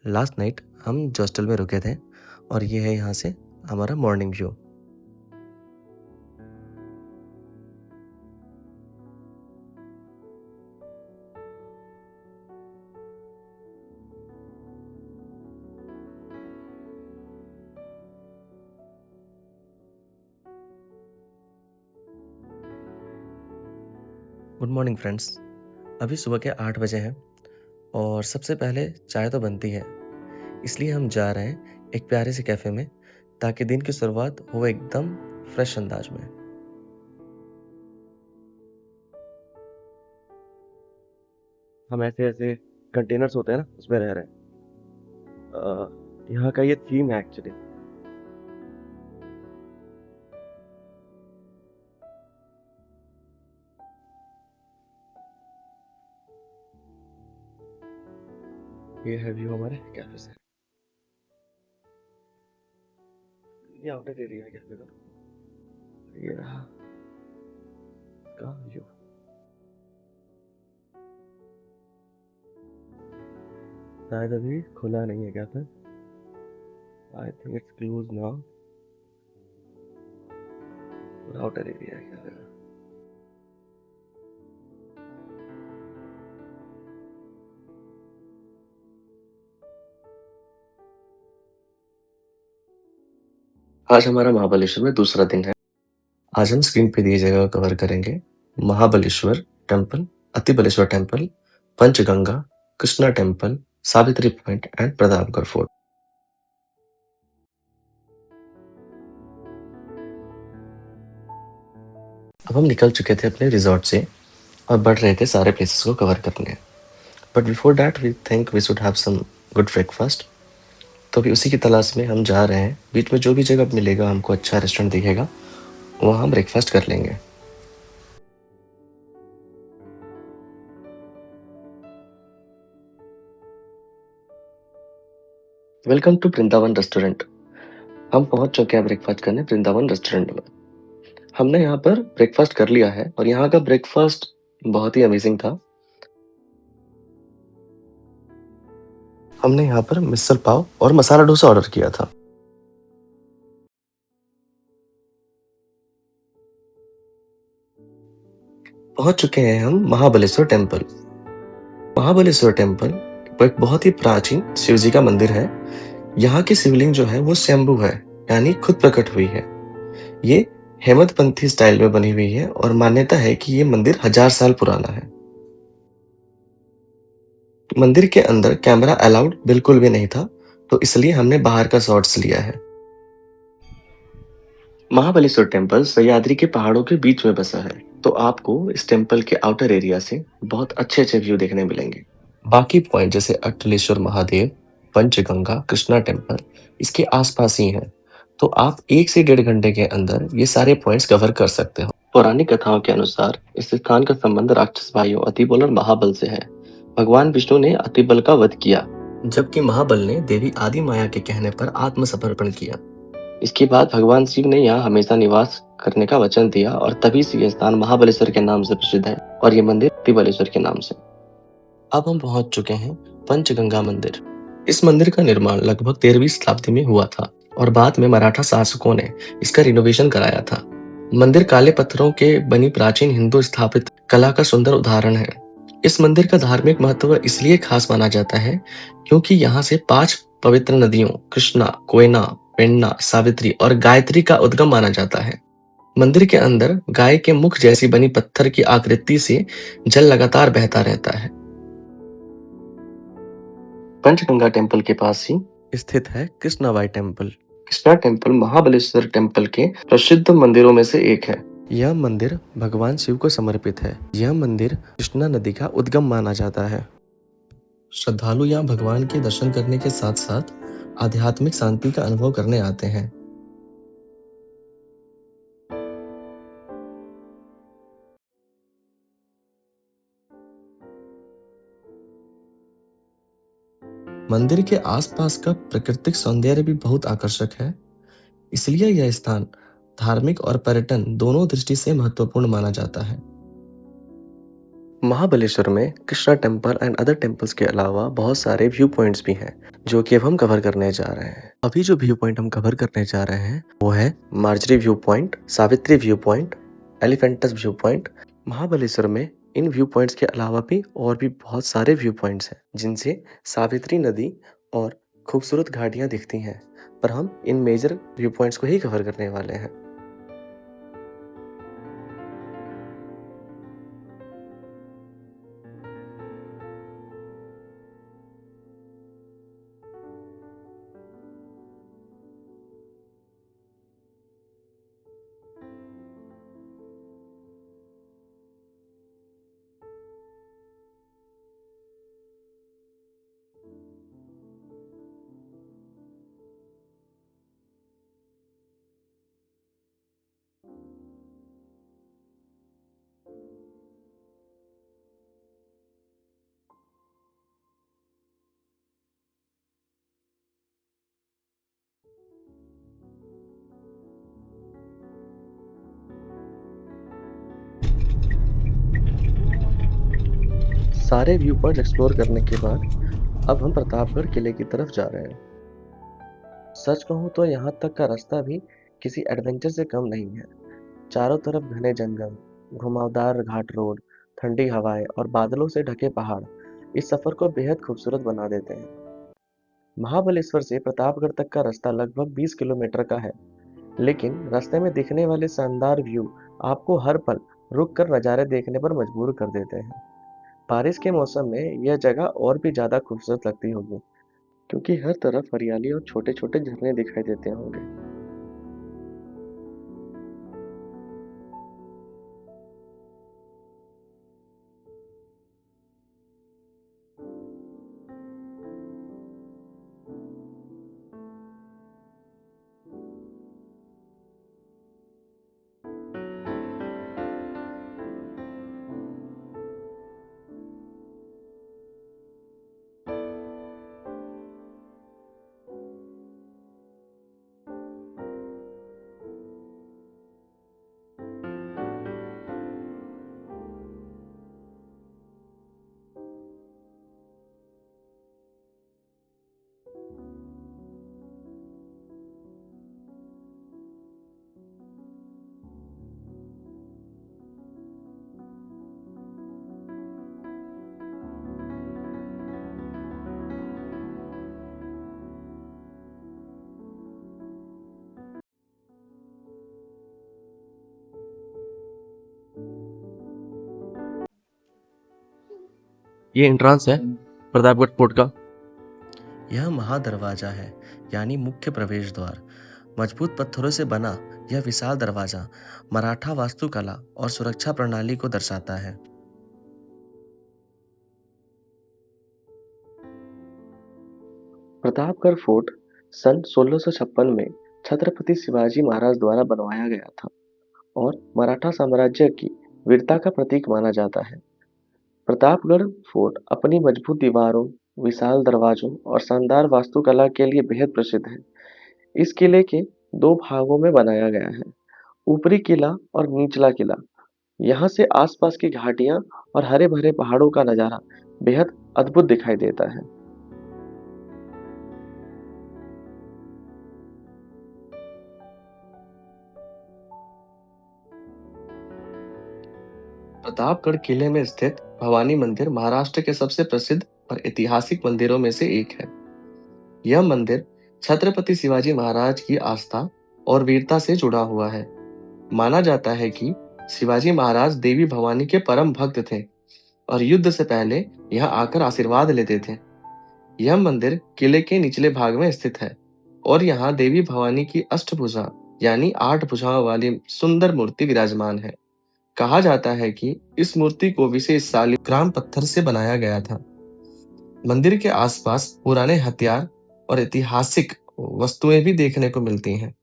Last night हम hostel में रुके थे और ये है यहाँ से हमारा morning view. Good morning friends. अभी सुबह के 8 बजे हैं और सबसे पहले चाय तो बनती है, इसलिए हम जा रहे हैं एक प्यारे से कैफ़े में ताकि दिन की शुरुआत हो एकदम फ्रेश अंदाज में। हम ऐसे-ऐसे कंटेनर्स होते हैं ना, उसमें रह रहे हैं। यहाँ का ये थीम है एक्चुअली। ये है व्यू हमारे कैफ़े से। ये आउटर एरिया है कैफ़े का। ये रहा का व्यू। शायद अभी खुला नहीं है cafe. I think it's closed now. Outer area है कैफ़े का। आज हमारा महाबलेश्वर में दूसरा दिन है। आज हम स्क्रीन पे दिए जगह कवर करेंगे Mahabaleshwar temple, Atibaleshwar temple, Panchganga, Krishna temple, Savitri point and Pratapgad fort. अब हम निकल चुके थे अपने रिजॉर्ट से और बढ़ रहे थे सारे प्लेसेस को कवर करने। But before that we think we should have some good breakfast. तो अभी उसी की तलाश में हम जा रहे हैं। बीच में जो भी जगह मिलेगा, हमको अच्छा रेस्टोरेंट दिखेगा, वहाँ हम ब्रेकफास्ट कर लेंगे। Welcome to Vrindavan restaurant. हम पहुंच चुके हैं ब्रेकफास्ट करने वृंदावन रेस्टोरेंट में। हमने यहाँ पर ब्रेकफास्ट कर लिया है और यहाँ का ब्रेकफास्ट बहुत ही अमेजिंग था। हमने यहाँ पर मिसल पाव और मसाला डोसा ऑर्डर किया था। पहुंच चुके हैं हम महाबलेश्वर टेम्पल। महाबलेश्वर टेम्पल एक बहुत ही प्राचीन शिव जी का मंदिर है। यहाँ की शिवलिंग जो है वो स्वयंभू है, यानी खुद प्रकट हुई है। ये हेमदपंथी स्टाइल में बनी हुई है और मान्यता है कि ये मंदिर 1000 साल पुराना है। मंदिर के अंदर कैमरा अलाउड बिल्कुल भी नहीं था, तो इसलिए हमने बाहर का शॉट्स लिया है। महाबलेश्वर टेम्पल सह्याद्री के पहाड़ों के बीच में बसा है, तो आपको इस टेम्पल के आउटर एरिया से बहुत अच्छे-अच्छे व्यू देखने मिलेंगे। बाकी पॉइंट जैसे अट्टलेश्वर महादेव, पंचगंगा, कृष्णा टेम्पल इसके आसपास ही हैं, तो आप 1 से 1.5 घंटे के अंदर ये सारे पॉइंट्स कवर कर सकते हो। पौराणिक कथाओं के अनुसार इस स्थान का संबंध राक्षस भाइयों अतिबल और महाबल से है। भगवान विष्णु ने अतिबल का वध किया, जबकि महाबल ने देवी आदि माया के कहने पर आत्मसमर्पण किया। इसके बाद भगवान शिव ने यहाँ हमेशा निवास करने का वचन दिया और तभी से यह स्थान महाबलेश्वर के नाम से प्रसिद्ध है और ये मंदिर अतिबलेश्वर के नाम से। अब हम पहुंच चुके हैं पंचगंगा मंदिर। इस मंदिर का निर्माण लगभग 13वीं शताब्दी में हुआ था और बाद में मराठा शासकों ने इसका रिनोवेशन कराया था। मंदिर काले पत्थरों के बनी प्राचीन हिंदू स्थापित कला का सुंदर उदाहरण है। इस मंदिर का धार्मिक महत्व इसलिए खास माना जाता है क्योंकि यहाँ से 5 पवित्र नदियों कृष्णा, कोयना, पेन्ना, सावित्री और गायत्री का उद्गम माना जाता है। मंदिर के अंदर गाय के मुख जैसी बनी पत्थर की आकृति से जल लगातार बहता रहता है। पंचगंगा टेम्पल के पास ही स्थित है Krishnabai temple. Krishna temple Mahabaleshwar temple के प्रसिद्ध मंदिरों में से एक है। यह मंदिर भगवान शिव को समर्पित है। यह मंदिर कृष्णा नदी का उद्गम माना जाता है। श्रद्धालु यहाँ भगवान के दर्शन करने के साथ साथ आध्यात्मिक शांति का अनुभव करने आते हैं। मंदिर के आसपास का प्राकृतिक सौंदर्य भी बहुत आकर्षक है, इसलिए यह स्थान धार्मिक और पर्यटन दोनों दृष्टि से महत्वपूर्ण माना जाता है। महाबलेश्वर में Krishna temple and other temples के अलावा बहुत सारे व्यू पॉइंट्स भी हैं जो कि अब हम कवर करने जा रहे हैं। अभी जो व्यू पॉइंट हम कवर करने जा रहे हैं वो है Marjorie view point, Savitri view point, elephant's view point. Mahabaleshwar में इन व्यू पॉइंट्स के अलावा भी और भी बहुत सारे व्यू पॉइंट्स हैं जिनसे सावित्री नदी और खूबसूरत घाटियां दिखती हैं, पर हम इन मेजर व्यू पॉइंट्स को ही कवर करने वाले हैं। सारे व्यू पॉइंट्स एक्सप्लोर करने के बाद अब हम प्रतापगढ़ किले की तरफ जा रहे हैं। सच कहूँ तो यहाँ तक का रास्ता भी किसी एडवेंचर से कम नहीं है। चारों तरफ घने जंगल, घुमावदार घाट रोड, ठंडी हवाएं और बादलों से ढके पहाड़ इस सफर को बेहद खूबसूरत बना देते हैं। महाबलेश्वर से प्रतापगढ़ तक का रास्ता लगभग 20 किलोमीटर का है, लेकिन रास्ते में दिखने वाले शानदार व्यू आपको हर पल रुक कर नज़ारे देखने पर मजबूर कर देते हैं। बारिश के मौसम में यह जगह और भी ज्यादा खूबसूरत लगती होगी, क्योंकि हर तरफ हरियाली और छोटे-छोटे झरने दिखाई देते होंगे। ये एंट्रेंस है प्रतापगढ़ फोर्ट का। यह महादरवाजा है, यानी मुख्य प्रवेश द्वार। मजबूत पत्थरों से बना यह विशाल दरवाजा मराठा वास्तुकला और सुरक्षा प्रणाली को दर्शाता है। प्रतापगढ़ फोर्ट सन 1656 में छत्रपति शिवाजी महाराज द्वारा बनवाया गया था और मराठा साम्राज्य की वीरता का प्रतीक माना जाता है। प्रतापगढ़ फोर्ट अपनी मजबूत दीवारों, विशाल दरवाजों और शानदार वास्तुकला के लिए बेहद प्रसिद्ध है। इस किले के दो भागों में बनाया गया है, ऊपरी किला और निचला किला। यहाँ से आसपास की घाटियां और हरे भरे पहाड़ों का नजारा बेहद अद्भुत दिखाई देता है। प्रतापगढ़ किले में स्थित भवानी मंदिर महाराष्ट्र के सबसे प्रसिद्ध और ऐतिहासिक मंदिरों में से एक है। यह मंदिर छत्रपति शिवाजी महाराज की आस्था और वीरता से जुड़ा हुआ है। माना जाता है कि शिवाजी महाराज देवी भवानी के परम भक्त थे और युद्ध से पहले यहाँ आकर आशीर्वाद लेते थे। यह मंदिर किले के निचले भाग में स्थित है और यहाँ देवी भवानी की अष्टभुजा यानी 8 भुजाओं वाली सुंदर मूर्ति विराजमान है। कहा जाता है कि इस मूर्ति को विशेष शालिग्राम पत्थर से बनाया गया था। मंदिर के आसपास पुराने हथियार और ऐतिहासिक वस्तुएं भी देखने को मिलती हैं।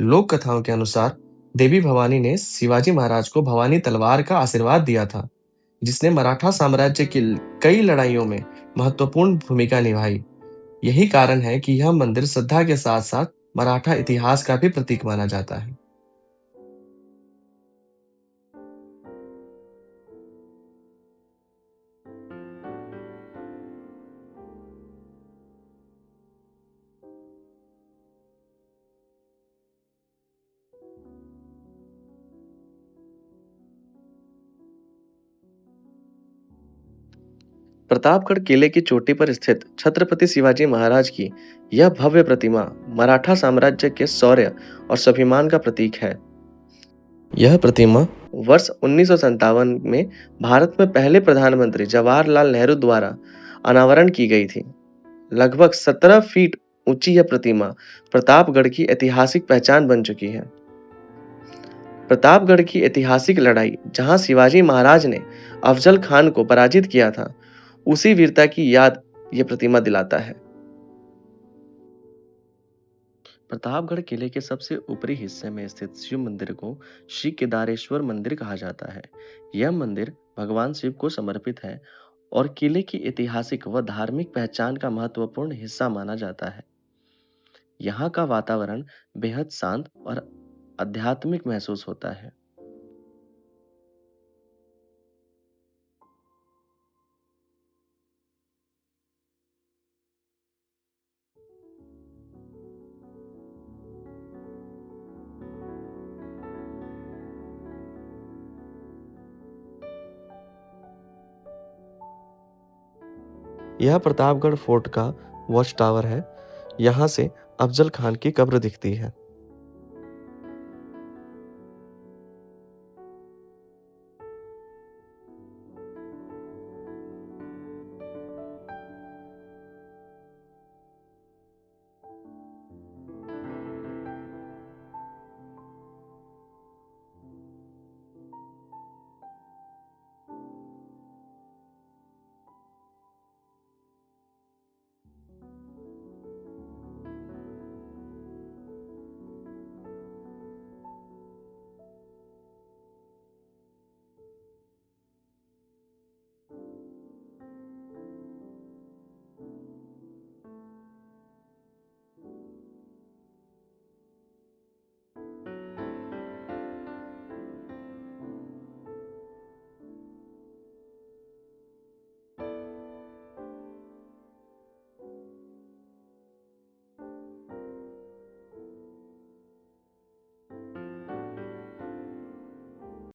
लोक कथाओं के अनुसार देवी भवानी ने शिवाजी महाराज को भवानी तलवार का आशीर्वाद दिया था, जिसने मराठा साम्राज्य की कई लड़ाइयों में महत्वपूर्ण भूमिका निभाई। यही कारण है कि यह मंदिर श्रद्धा के साथ साथ मराठा इतिहास का भी प्रतीक माना जाता है। प्रतापगढ़ किले की चोटी पर स्थित छत्रपति शिवाजी महाराज की यह भव्य प्रतिमा मराठा साम्राज्य के शौर्य और स्वाभिमान का प्रतीक है। यह प्रतिमा वर्ष 1957 में भारत में पहले प्रधानमंत्री जवाहरलाल नेहरू द्वारा अनावरण की गई थी। लगभग 17 फीट ऊंची यह प्रतिमा प्रतापगढ़ की ऐतिहासिक पहचान बन चुकी है। प्रतापगढ़ की ऐतिहासिक लड़ाई, जहां शिवाजी महाराज ने अफजल खान को पराजित किया था, उसी वीरता की याद ये प्रतिमा दिलाता है। प्रतापगढ़ किले के सबसे ऊपरी हिस्से में स्थित शिव मंदिर को श्री केदारेश्वर मंदिर कहा जाता है। यह मंदिर भगवान शिव को समर्पित है और किले की ऐतिहासिक व धार्मिक पहचान का महत्वपूर्ण हिस्सा माना जाता है। यहाँ का वातावरण बेहद शांत और आध्यात्मिक महसूस होता है। यह प्रतापगढ़ फोर्ट का वॉच टावर है। यहाँ से अफजल खान की कब्र दिखती है।